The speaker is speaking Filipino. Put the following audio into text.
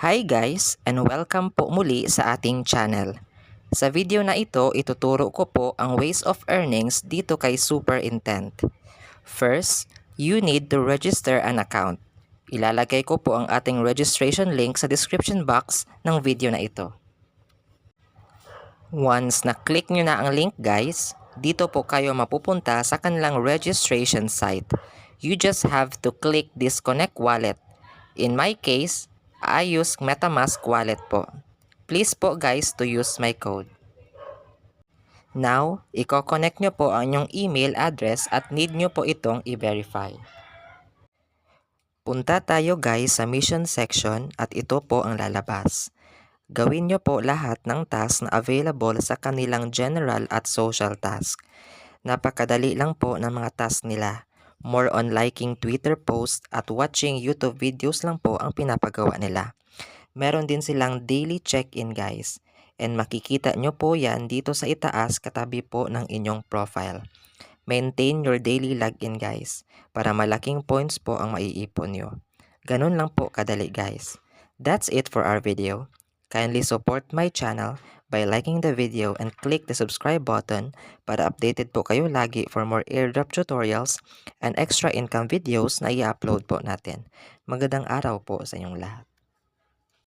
Hi guys and welcome po muli sa ating channel. Sa video na ito, ituturo ko po ang ways of earnings dito kay Super Intent. First, you need to register an account. Ilalagay ko po ang ating registration link sa description box ng video na ito. Once na-click nyo na ang link guys, dito po kayo mapupunta sa kanilang registration site. You just have to click this connect wallet. In my case, I use MetaMask wallet po. Please po guys to use my code. Now, i-connect nyo po ang inyong email address at need nyo po itong i-verify. Punta tayo guys sa mission section at ito po ang lalabas. Gawin nyo po lahat ng task na available sa kanilang general at social task. Napakadali lang po ng mga task nila. More on liking Twitter post at watching YouTube videos lang po ang pinapagawa nila. Meron din silang daily check-in guys. And makikita nyo po yan dito sa itaas katabi po ng inyong profile. Maintain your daily login guys para malaking points po ang maiipon nyo. Ganun lang po kadali guys. That's it for our video. Kindly support my channel by liking the video and click the subscribe button para updated po kayo lagi for more airdrop tutorials and extra income videos na i-upload po natin. Magandang araw po sa inyong lahat.